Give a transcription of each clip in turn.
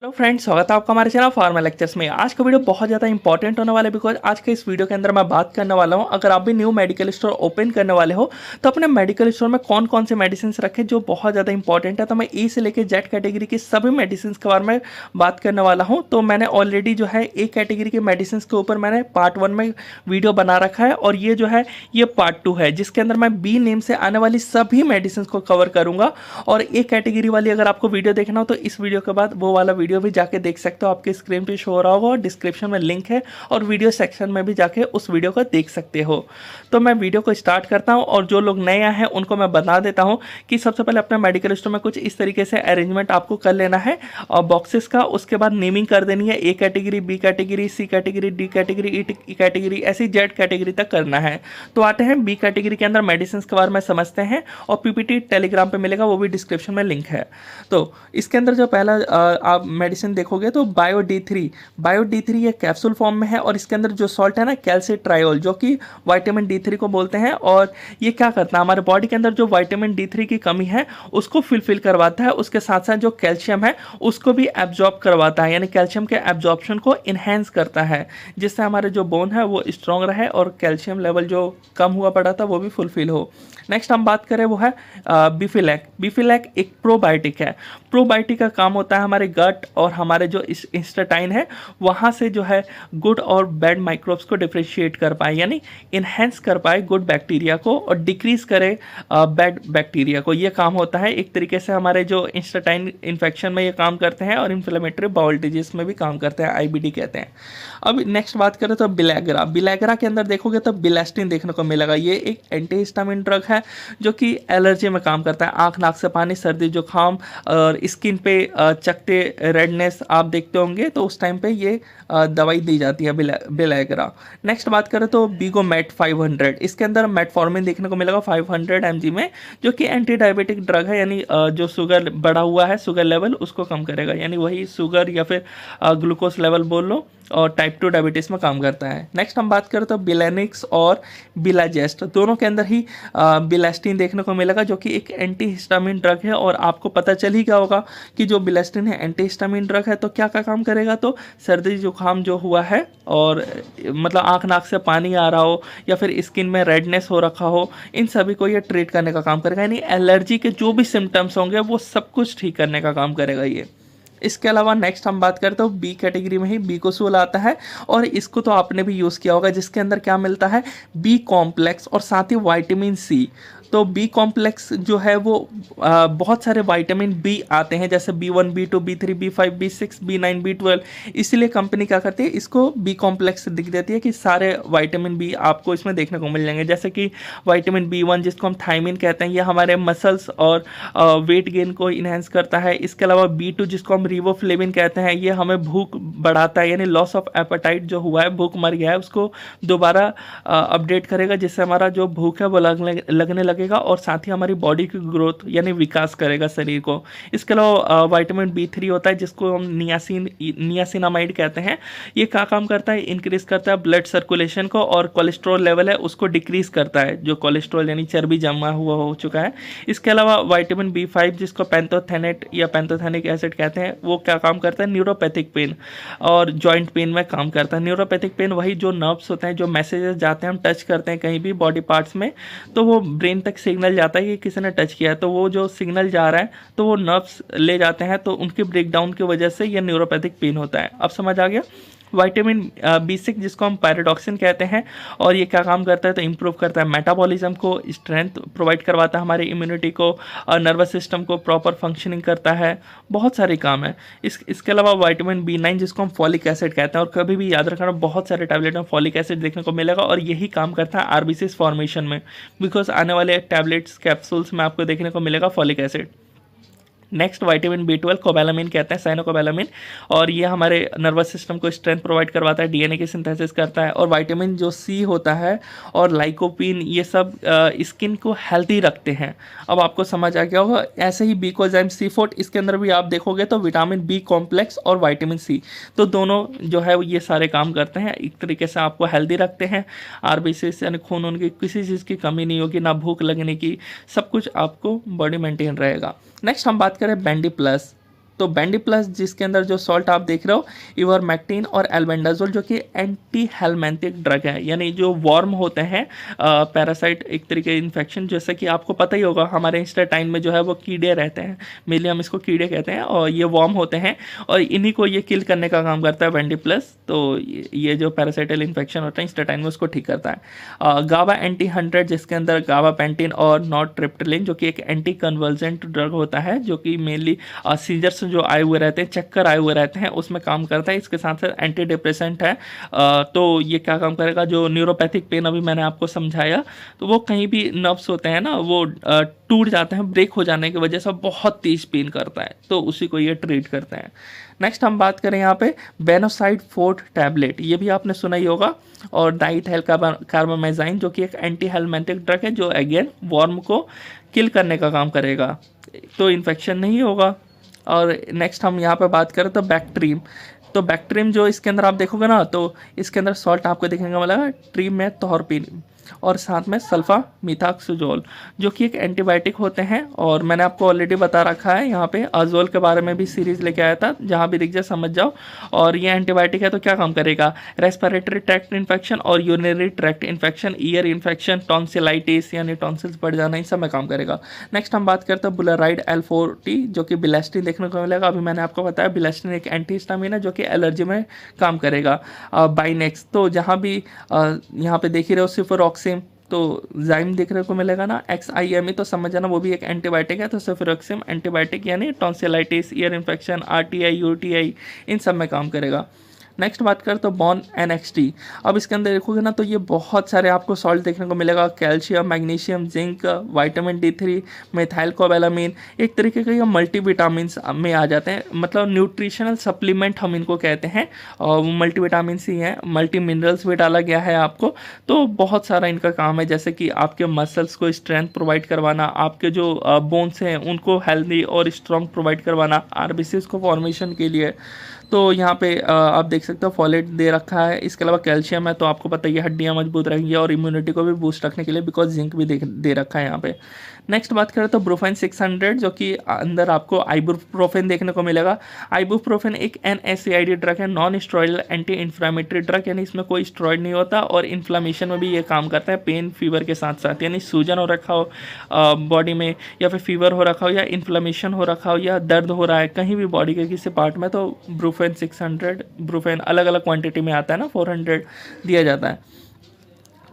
Hello friends, स्वागत है आपका हमारे चैनल फार्मा लेक्चर्स में। आज का वीडियो बहुत ज़्यादा इंपॉर्टेंट होने वाला है बिकॉज आज के इस वीडियो के अंदर मैं बात करने वाला हूं, अगर आप भी न्यू मेडिकल स्टोर ओपन करने वाले हो तो अपने मेडिकल स्टोर में कौन कौन से मेडिसिन रखें जो बहुत ज़्यादा इंपॉर्टेंट है। तो मैं ए से लेकर जेड कैटेगरी की सभी मेडिसिन के बारे में बात करने वाला हूँ। तो मैंने ऑलरेडी जो है ए कैटेगरी के मेडिसिन के ऊपर मैंने पार्ट 1 में वीडियो बना रखा है और ये जो है ये पार्ट 2 है जिसके अंदर मैं बी नेम से आने वाली सभी मेडिसिन को कवर करूंगा। और ए कैटेगरी वाली अगर आपको वीडियो देखना हो तो इस वीडियो के बाद वो वाला वीडियो भी जाके देख सकते हो, आपके स्क्रीन पे शो हो रहा होगा, डिस्क्रिप्शन में लिंक है और वीडियो सेक्शन में भी जाके उस वीडियो को देख सकते हो। तो मैं वीडियो को स्टार्ट करता हूं और जो लोग नए आए हैं उनको मैं बता देता हूं कि सबसे पहले अपने मेडिकल स्टोर में कुछ इस तरीके से अरेंजमेंट आपको कर लेना है और बॉक्सेस का। उसके बाद नेमिंग कर देनी है, A category, B category, C category, D category, E category, ऐसी जेड कैटेगरी तक करना है। तो आते हैं बी कैटेगरी के अंदर मेडिसिन के बारे में समझते हैं और पीपीटी टेलीग्राम पे मिलेगा, वो भी डिस्क्रिप्शन में लिंक है। तो इसके अंदर जो पहला आप मेडिसिन देखोगे तो बायो डी3 ये कैप्सूल फॉर्म में है और इसके अंदर जो सॉल्ट है ना कैल्सिट्रायोल, जो कि विटामिन डी3 को बोलते हैं। और ये क्या करता है, हमारे बॉडी के अंदर जो विटामिन डी3 की कमी है उसको फिलफिल करवाता है, उसके साथ साथ जो कैल्शियम है उसको भी एब्जॉर्ब करवाता है, यानी कैल्शियम के एब्जॉर्प्शन को इन्हेंस करता है जिससे हमारे जो बोन है वो स्ट्रॉन्ग रहे और कैल्शियम लेवल जो कम हुआ पड़ा था वो भी फुलफिल हो। नेक्स्ट हम बात करें वो है बीफिलैक एक प्रोबायोटिक है। प्रोबायोटिक का काम होता है हमारे गट और हमारे जो इंस्टेटाइन है वहाँ से जो है गुड और बैड माइक्रोब्स को डिफ्रेंशिएट कर पाए, यानी इन्हेंस कर पाए गुड बैक्टीरिया को और डिक्रीज करे बैड बैक्टीरिया को। ये काम होता है एक तरीके से हमारे जो इंस्टेटाइन इन्फेक्शन में ये काम करते हैं और इन्फ्लेमेटरी बाउल डिजीज में भी काम करते हैं, आईबीडी कहते हैं। अब नेक्स्ट बात करें तो बिलैग्रा के अंदर देखोगे तो बिलास्टिन देखने को मिलेगा। ये एक एंटीहिस्टामिन ड्रग है जो कि एलर्जी में काम करता है, आंख नाक से पानी, सर्दी जुकाम और स्किन पे चकते रेडनेस आप देखते होंगे तो उस टाइम पे ये दवाई दी जाती है बिलैग्रा। नेक्स्ट बात करें तो बीगोमेट 500, इसके अंदर मेटफॉर्मिन देखने को मिलेगा 500 mg में, जो कि एंटी डायबिटिक ड्रग है, यानी जो शुगर बढ़ा हुआ है शुगर लेवल उसको कम करेगा, यानी वही शुगर या फिर ग्लूकोज लेवल बोल लो, और टाइप 2 डायबिटीज़ में काम करता है। नेक्स्ट हम बात करें तो बिलेनिक्स और बिलाजेस्ट, दोनों के अंदर ही बिलास्टिन देखने को मिलेगा जो कि एक एंटीहिस्टामिन ड्रग है। और आपको पता चल ही गया होगा कि जो बिलास्टिन है एंटीहिस्टामिन ड्रग है तो क्या क्या काम करेगा, तो सर्दी जुकाम जो हुआ है और मतलब आंख नाक से पानी आ रहा हो या फिर स्किन में रेडनेस हो रखा हो, इन सभी को ये ट्रीट करने का काम करेगा, यानी एलर्जी के जो भी सिम्टम्स होंगे वो सब कुछ ठीक करने का काम करेगा ये। इसके अलावा नेक्स्ट हम बात करते हैं बी कैटेगरी में ही बीकोसोल आता है और इसको तो आपने भी यूज़ किया होगा, जिसके अंदर क्या मिलता है बी कॉम्प्लेक्स और साथ ही विटामिन सी। तो बी कॉम्प्लेक्स जो है वो बहुत सारे विटामिन बी आते हैं जैसे B1, B2, B3, B5, B6, B9, B12, इसलिए कंपनी क्या करती है इसको बी कॉम्प्लेक्स दिख देती है कि सारे विटामिन बी आपको इसमें देखने को मिल जाएंगे। जैसे कि विटामिन B1 जिसको हम थायमिन कहते हैं, ये हमारे मसल्स और वेट गेन को इन्हेंस करता है। इसके अलावा B2 जिसको हम रिबोफ्लेविन कहते हैं, ये हमें भूख बढ़ाता है, यानी लॉस ऑफ एपेटाइट जो हुआ है, भूख मर गया है, उसको दोबारा अपडेट करेगा जिससे हमारा जो भूख है वो लगने लगेगा और साथ ही हमारी बॉडी की ग्रोथ यानी विकास करेगा शरीर को। इसके अलावा विटामिन B3 होता है जिसको हम नियासिनामाइड कहते हैं, ये क्या काम करता है, इंक्रीज करता है ब्लड सर्कुलेशन को और कोलेस्ट्रॉल लेवल है उसको डिक्रीज करता है, जो कोलेस्ट्रॉल यानी चर्बी जमा हुआ हो चुका है। इसके अलावा विटामिन B5 जिसको पैंथोथेनेट या पैंथोथेनिक एसिड कहते हैं, वो क्या काम करता है, न्यूरोपैथिक पेन और जॉइंट पेन में काम करता है। न्यूरोपैथिक पेन वही जो नर्व्स होते हैं, जो मैसेजेस जाते हैं, हम टच करते हैं कहीं भी बॉडी पार्ट्स में तो वो ब्रेन तक सिग्नल जाता है कि किसी ने टच किया है, तो वो जो सिग्नल जा रहा है तो वो नर्व्स ले जाते हैं, तो उनके ब्रेकडाउन की वजह से ये न्यूरोपैथिक पेन होता है। अब समझ आ गया। विटामिन B6 जिसको हम पैराडॉक्सिन कहते हैं और ये क्या काम करता है, तो इम्प्रूव करता है मेटाबॉलिज्म को, स्ट्रेंथ प्रोवाइड करवाता है हमारी इम्यूनिटी को और नर्वस सिस्टम को प्रॉपर फंक्शनिंग करता है, बहुत सारे काम है। इसके अलावा विटामिन B9 जिसको हम फॉलिक एसिड कहते हैं, और कभी भी याद रखना बहुत सारे टैबलेट में फॉलिक एसिड देखने को मिलेगा और यही काम करता है आरबीसीज फॉर्मेशन में, बिकॉज आने वाले टैबलेट्स कैप्सूल्स में आपको देखने को मिलेगा folic acid. Next vitamin B12 कोबैलामिन कहते हैं, साइनोकोबैलामिन, और ये हमारे नर्वस सिस्टम को स्ट्रेंथ प्रोवाइड करवाता है, डीएनए की सिंथेसिस करता है। और विटामिन जो सी होता है और लाइकोपिन, ये सब स्किन को हेल्दी रखते हैं। अब आपको समझ आ गया होगा। ऐसे ही बीकोजाइम C4, इसके अंदर भी आप देखोगे तो विटामिन बी कॉम्प्लेक्स और विटामिन सी, तो दोनों जो है ये सारे काम करते हैं, एक तरीके से आपको हेल्दी रखते हैं। आरबीसीज यानी खून उनकी किसी चीज़ की कमी नहीं होगी, ना भूख लगने की, सब कुछ आपको बॉडी मेंटेन रहेगा। नेक्स्ट हम बात करें बैंडी प्लस। तो बेंडी प्लस जिसके अंदर जो सॉल्ट आप देख रहे हो इवरमेक्टिन और एल्बेंडाजोल जो कि एंटी हेलमेंथिक ड्रग है, यानी जो वर्म होते हैं पैरासाइट एक तरीके इन्फेक्शन, जैसे कि आपको पता ही होगा हमारे इंस्टेटाइन में जो है वो कीड़े रहते हैं, मेनली हम इसको कीड़े कहते हैं, और ये वर्म होते हैं और इन्हीं को ये किल करने का काम करता है बेंडी प्लस। तो ये जो पैरासाइटल इन्फेक्शन होता है इंस्टेटाइन में उसको ठीक करता है। गावा एंटी 100 जिसके अंदर गावा पेंटिन और नॉरट्रिप्टिलिन जो कि एक एंटी कन्वर्जेंट ड्रग होता है, जो कि मेनली सीजर्स जो आए हुए रहते हैं, चक्कर आए हुए रहते हैं, उसमें काम करता है। इसके साथ साथ एंटी डिप्रेसेंट है। तो ये क्या काम करेगा, जो न्यूरोपैथिक पेन अभी मैंने आपको समझाया, तो वो कहीं भी नर्व्स होते हैं ना वो टूट जाते हैं, ब्रेक हो जाने की वजह से बहुत तेज पेन करता है, तो उसी को ये ट्रीट करते हैं। नेक्स्ट हम बात करें यहाँ पे बेनोसाइड 4 टैबलेट, ये भी आपने सुना ही होगा, और डाइथाइल कार्बामेजाइन जो कि एक एंटी हेलमेंथिक ड्रग है, जो अगेन वर्म को किल करने का काम करेगा, तो इन्फेक्शन नहीं होगा। और नेक्स्ट हम यहाँ पे बात करें तो बैक्ट्रीम, तो बैक्ट्रीम जो इसके अंदर आप देखोगे ना, तो इसके अंदर सॉल्ट आपको दिखेगा मिलेगा ट्रीम में तोरपिन और साथ में सल्फा मिथाक्सोजोल जो कि एक एंटीबायोटिक होते हैं। और मैंने आपको ऑलरेडी बता रखा है यहाँ पे अजोल के बारे में भी सीरीज लेके आया था, जहाँ भी दिख जाए समझ जाओ। और ये एंटीबायोटिक है तो क्या काम करेगा, रेस्पिरेटरी ट्रैक्ट इन्फेक्शन और urinary tract infection, ear infection, tonsillitis यानी टॉन्सिल्स बढ़ जाना, इन सब में काम करेगा। नेक्स्ट हम बात करते हैं बुलेराइड L40 जो कि बिलेस्टिन देखने को मिलेगा। अभी मैंने आपको बताया बिलेस्टिन एक एंटीहिस्टामिन है जो कि एलर्जी में काम करेगा। बाइनेक्स, तो जहाँ भी यहाँ पे देख ही रहे हो सिफोरॉक्सिम, तो जाइम देखने को मिलेगा ना, XIME, तो समझ जाना वो भी एक एंटीबायोटिक है। तो सिफोरॉक्सिम एंटीबायोटिक यानी tonsillitis, ear infection, RTI, UTI इन सब में काम करेगा। नेक्स्ट बात करें तो बॉन NXT, अब इसके अंदर देखोगे ना तो ये बहुत सारे आपको सॉल्ट देखने को मिलेगा, calcium, magnesium, zinc, vitamin D3, methyl cobalamin, एक तरीके का ये मल्टीविटामिन में आ जाते हैं, मतलब न्यूट्रिशनल सप्लीमेंट हम इनको कहते हैं। और मल्टीविटामिन ही हैं, मल्टी मिनरल्स भी डाला गया है आपको, तो बहुत सारा इनका काम है, जैसे कि आपके मसल्स को स्ट्रेंथ प्रोवाइड करवाना, आपके जो बोन्स हैं उनको हेल्दी और स्ट्रॉन्ग प्रोवाइड करवाना, RBCs को फॉर्मेशन के लिए। तो यहाँ पे आप देख सकते हो फॉलेट दे रखा है, इसके अलावा कैल्शियम है, तो आपको पता है ये हड्डियाँ मजबूत रहेंगी, और इम्यूनिटी को भी बूस्ट रखने के लिए बिकॉज जिंक भी दे रखा है यहाँ पे। नेक्स्ट बात करें तो ब्रूफेन 600 जो कि अंदर आपको आइबुप्रोफेन देखने को मिलेगा। आइबुप्रोफेन एक NSAID ड्रग है, non steroidal anti inflammatory drug, यानी इसमें कोई स्टेरॉइड नहीं होता, और इन्फ्लामेशन में भी ये काम करता है, पेन फीवर के साथ साथ, यानी सूजन हो रखा हो बॉडी में, या फिर फीवर हो रखा हो, या इन्फ्लामेशन हो रखा हो, या दर्द हो रहा है कहीं भी बॉडी के किसी पार्ट में, तो ब्रूफेन 600, ब्रूफेन अलग अलग क्वांटिटी में आता है ना, 400 दिया जाता है।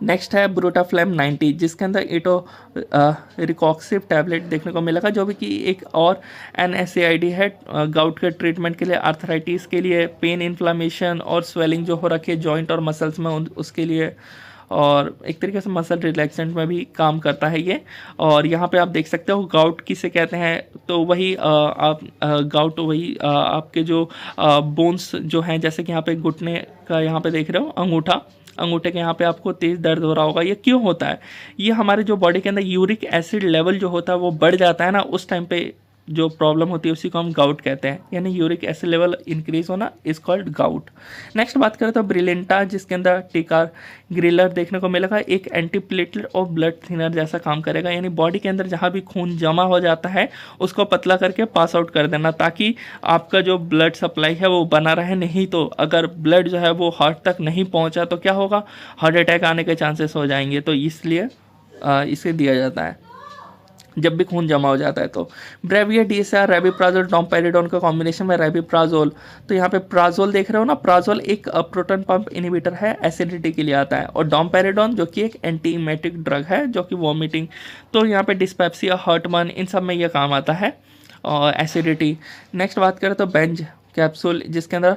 नेक्स्ट है ब्रूटाफ्लेम 90 जिसके अंदर इटो रिकॉक्सिव टैबलेट देखने को मिलेगा, जो भी कि एक और NSAID है, गाउट के ट्रीटमेंट के लिए, आर्थराइटिस के लिए, पेन, इन्फ्लामेशन और स्वेलिंग जो हो रखी है जॉइंट और मसल्स में उसके लिए, और एक तरीके से मसल रिलैक्सेंट में भी काम करता है ये। और यहाँ पे आप देख सकते हो गाउट किसे कहते हैं, तो वही आप गाउट वही आपके जो बोन्स जो हैं, जैसे कि यहाँ पे घुटने का यहाँ पे देख रहे हो अंगूठे के यहाँ पे आपको तेज़ दर्द हो रहा होगा, ये क्यों होता है, ये हमारे जो बॉडी के अंदर यूरिक एसिड लेवल जो होता है वो बढ़ जाता है ना, उस टाइम पे जो प्रॉब्लम होती है उसी को हम गाउट कहते हैं, यानी यूरिक एसिड लेवल इंक्रीज होना इज कॉल्ड गाउट। नेक्स्ट बात करें तो ब्रिलिंटा जिसके अंदर टिकार ग्रिलर देखने को मिलेगा, एक एंटीप्लेटलेट और ब्लड थिनर जैसा काम करेगा, यानी बॉडी के अंदर जहाँ भी खून जमा हो जाता है उसको पतला करके पास आउट कर देना, ताकि आपका जो ब्लड सप्लाई है वो बना रहे। नहीं तो अगर ब्लड जो है वो हार्ट तक नहीं पहुँचा तो क्या होगा, हार्ट अटैक आने के चांसेस हो जाएंगे, तो इसलिए इसे दिया जाता है जब भी खून जमा हो जाता है। तो ब्रेवियर DSR रेबिप्राजोल डोमपेरिडोन का कॉम्बिनेशन में रेबिप्राजोल, तो यहाँ पे प्राजोल देख रहे हो ना, प्राजोल एक प्रोटॉन पंप इनहिबिटर है, एसिडिटी के लिए आता है, और डोमपेरिडोन जो कि एक एंटी इमेटिक ड्रग है जो कि वॉमिटिंग, तो यहाँ पे डिस्पेप्सिया, हार्टबर्न इन सब में ये काम आता है, और एसिडिटी। नेक्स्ट बात करें तो बेंज कैप्सूल जिसके अंदर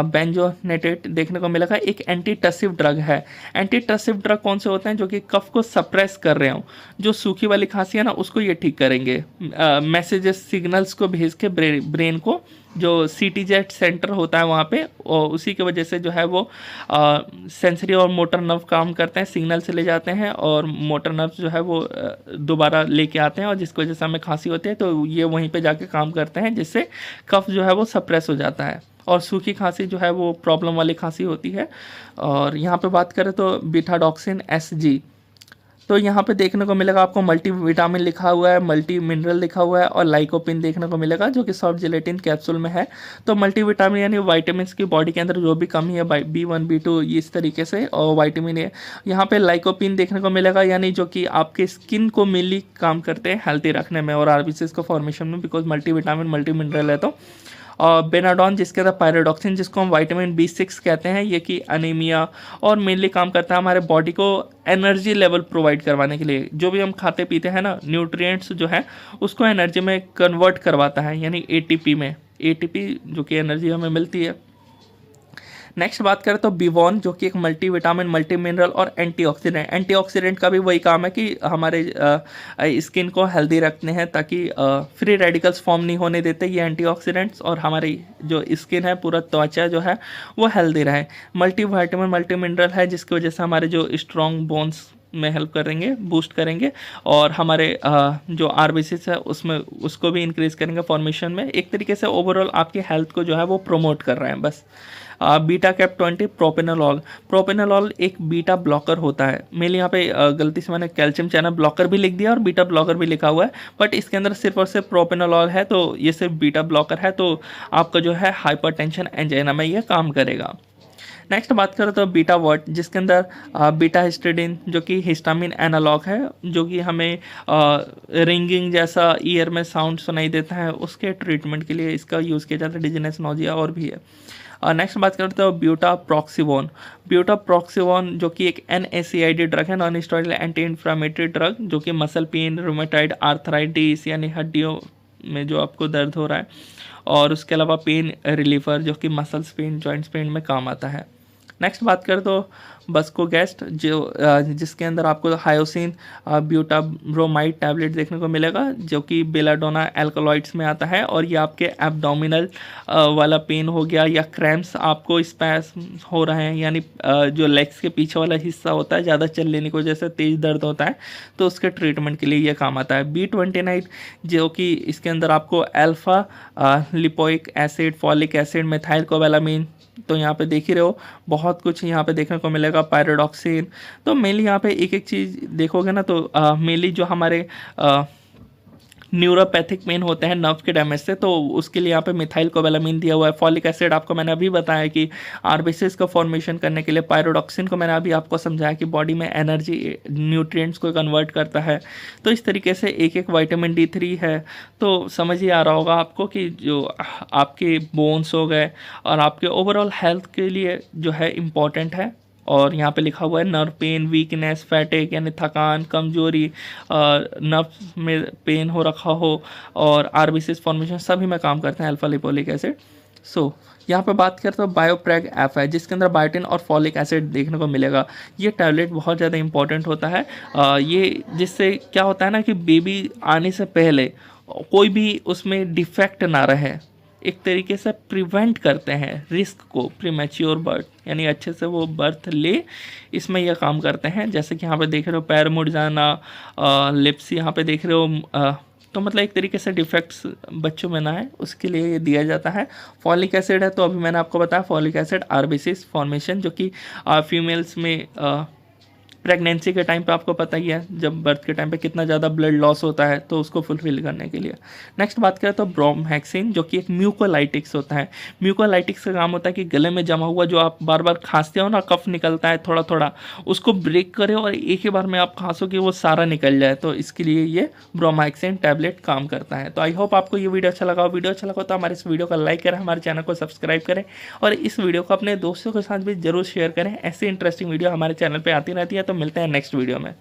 बेंजोनेटेट देखने को मिलेगा, एक एंटीटसिव ड्रग है। एंटीटसिव ड्रग कौन से होते हैं, जो कि कफ को सप्रेस कर रहे हो, जो सूखी वाली खांसी है ना उसको ये ठीक करेंगे, मैसेजेस सिग्नल्स को भेज के ब्रेन को, जो CTZ सेंटर होता है वहाँ पे, और उसी की वजह से जो है वो सेंसरी और मोटर नर्व काम करते हैं, सिग्नल से ले जाते हैं, और मोटर नर्व जो है वो दोबारा लेके आते हैं, और जिसकी वजह से हमें खांसी होती है तो ये वहीं पे जाके काम करते हैं, जिससे कफ जो है वो सप्रेस हो जाता है, और सूखी खांसी जो है वो प्रॉब्लम वाली खांसी होती है। और यहाँ पे बात करें तो बीटाडॉक्सिन SG, तो यहाँ पे देखने को मिलेगा आपको मल्टी विटामिन लिखा हुआ है, मल्टी मिनरल लिखा हुआ है और लाइकोपिन देखने को मिलेगा जो कि सॉफ्ट जिलेटिन कैप्सूल में है। तो मल्टी विटामिन यानी वाइटामिन की बॉडी के अंदर जो भी कमी है B1 B2 इस तरीके से, और वाइटामिन ए। यहाँ पे लाइकोपिन देखने को मिलेगा यानी जो कि आपके स्किन को मेनली काम करते हैं हेल्थी रखने में और आरबीसीज को फॉर्मेशन में, because multi vitamin multi mineral है। तो और बेनाडॉन जिसके अंदर पायरोडॉक्सिन जिसको हम विटामिन B6 कहते हैं, ये कि अनीमिया और मेनली काम करता है हमारे बॉडी को एनर्जी लेवल प्रोवाइड करवाने के लिए। जो भी हम खाते पीते हैं ना, न्यूट्रिएंट्स जो है उसको एनर्जी में कन्वर्ट करवाता है, यानी ATP में, ATP जो कि एनर्जी हमें मिलती है। नेक्स्ट बात करें तो बीवॉन जो कि एक मल्टी विटामिन मल्टी मिनरल और एंटीऑक्सीडेंट। एंटीऑक्सीडेंट का भी वही काम है कि हमारे स्किन को हेल्दी रखते हैं ताकि फ्री रेडिकल्स फॉर्म नहीं होने देते ये एंटीऑक्सीडेंट्स, और हमारी जो स्किन है पूरा त्वचा जो है वो हेल्दी रहे। मल्टी विटामिन मल्टी मिनरल है जिसकी वजह से हमारे जो स्ट्रॉन्ग बोन्स में हेल्प करेंगे, बूस्ट करेंगे, और हमारे जो आरबीसीज है उसमें उसको भी इंक्रीज करेंगे फॉर्मेशन में। एक तरीके से ओवरऑल आपकी हेल्थ को जो है वो प्रोमोट कर रहे हैं बस। Beta cap 20 propranolol. प्रोपेनोलॉल एक बीटा ब्लॉकर होता है। मेरे यहाँ पे गलती से मैंने कैल्शियम चैनल ब्लॉकर भी लिख दिया और बीटा ब्लॉकर भी लिखा हुआ है, बट इसके अंदर सिर्फ और सिर्फ प्रोपेनोलॉल है, तो ये सिर्फ बीटा ब्लॉकर है। तो आपका जो है हाइपरटेंशन एंजाइना में ये काम करेगा। नेक्स्ट बात करें तो बीटा वॉट जिसके अंदर बीटा हिस्टाडीन जो कि हिस्टामिन एनालॉग है, जो कि हमें रिंगिंग जैसा ईयर में साउंड सुनाई देता है, उसके ट्रीटमेंट के लिए इसका यूज़ किया जाता है। डिजीनेस, नोजिया और भी है। नेक्स्ट बात करते हो ब्यूटाप्रॉक्सिवोन। ब्यूटाप्रॉक्सिवोन जो कि एक NSAID ड्रग है, non steroidal anti inflammatory drug, जो कि मसल पेन, रूमेटाइड आर्थराइटिस यानी हड्डियों में जो आपको दर्द हो रहा है, और उसके अलावा पेन रिलीफर जो कि मसल्स पेन, जॉइंट्स पेन में काम आता है। नेक्स्ट बात करें तो बस्कोगेस्ट जो जिसके अंदर आपको हायोसिन ब्यूटाब्रोमाइड टैबलेट देखने को मिलेगा, जो कि बेलाडोना एल्कलॉइड्स में आता है, और ये आपके एब्डोमिनल वाला पेन हो गया या क्रैम्प्स आपको स्पैस्म हो रहे हैं, यानी जो लेग्स के पीछे वाला हिस्सा होता है ज़्यादा चल लेने की वजह से तेज़ दर्द होता है, तो उसके ट्रीटमेंट के लिए ये काम आता है। B29 जो कि इसके अंदर आपको alpha lipoic acid, folic acid, methyl cobalamin, तो यहाँ पे देख ही रहे हो बहुत कुछ यहाँ पे देखने को मिलेगा, पायरोडॉक्सिन। तो मेनली यहाँ पे एक एक चीज़ देखोगे ना, तो मेनली जो हमारे न्यूरोपैथिक पेन होते हैं नर्व के डैमेज से, तो उसके लिए यहाँ पे मिथाइल कोबालामिन दिया हुआ है। फॉलिक एसिड आपको मैंने अभी बताया कि आरबीसीज को फॉर्मेशन करने के लिए, पायरोडॉक्सिन को मैंने अभी आपको समझाया कि बॉडी में एनर्जी न्यूट्रिएंट्स को कन्वर्ट करता है। तो इस तरीके से एक एक विटामिन D3 है। तो समझ ही आ रहा होगा आपको कि जो आपके बोन्स हो गए और आपके ओवरऑल हेल्थ के लिए जो है इम्पॉर्टेंट है। और यहाँ पे लिखा हुआ है नर्व पेन, वीकनेस, फैटिक यानी थकान, कमजोरी, नर्व में पेन हो रखा हो, और आरबीसीज फॉर्मेशन, सभी में काम करते हैं अल्फा लिपोलिक एसिड। सो यहाँ पे बात करते हैं बायोप्रेग ऐप है जिसके अंदर बायोटिन और फॉलिक एसिड देखने को मिलेगा। ये टैबलेट बहुत ज़्यादा इंपॉर्टेंट होता है। ये जिससे क्या होता है ना कि बेबी आने से पहले कोई भी उसमें डिफेक्ट ना रहे, एक तरीके से प्रिवेंट करते हैं रिस्क को, प्रीमैच्योर बर्थ, यानी अच्छे से वो बर्थ ले, इसमें यह काम करते हैं। जैसे कि यहाँ पे देख रहे हो पैर मुड़ जाना, लिप्स यहाँ पे देख रहे हो, तो मतलब एक तरीके से डिफेक्ट्स बच्चों में ना है उसके लिए ये दिया जाता है। फॉलिक एसिड है तो अभी मैंने आपको बताया फॉलिक एसिड आरबीसीज फॉर्मेशन, जो कि फीमेल्स में प्रेगनेंसी के टाइम पे आपको पता ही है जब बर्थ के टाइम पे कितना ज़्यादा ब्लड लॉस होता है, तो उसको फुलफिल करने के लिए। नेक्स्ट बात करें तो ब्रोमहेक्सिन जो कि एक म्यूकोलाइटिक्स होता है। म्यूकोलाइटिक्स का काम होता है कि गले में जमा हुआ जो आप बार बार खांसते हो ना, कफ निकलता है थोड़ा थोड़ा, उसको ब्रेक करे और एक ही बार में आप खांसो कि वो सारा निकल जाए, तो इसके लिए ये ब्रोमहेक्सिन टैबलेट काम करता है। तो आई होप आपको ये वीडियो अच्छा लगा। वीडियो अच्छा लगा तो हमारे इस वीडियो को लाइक करें, हमारे चैनल को सब्सक्राइब करें, और इस वीडियो को अपने दोस्तों के साथ भी जरूर शेयर करें। ऐसी इंटरेस्टिंग वीडियो हमारे चैनल पर आती रहती है। तो मिलते हैं नेक्स्ट वीडियो में।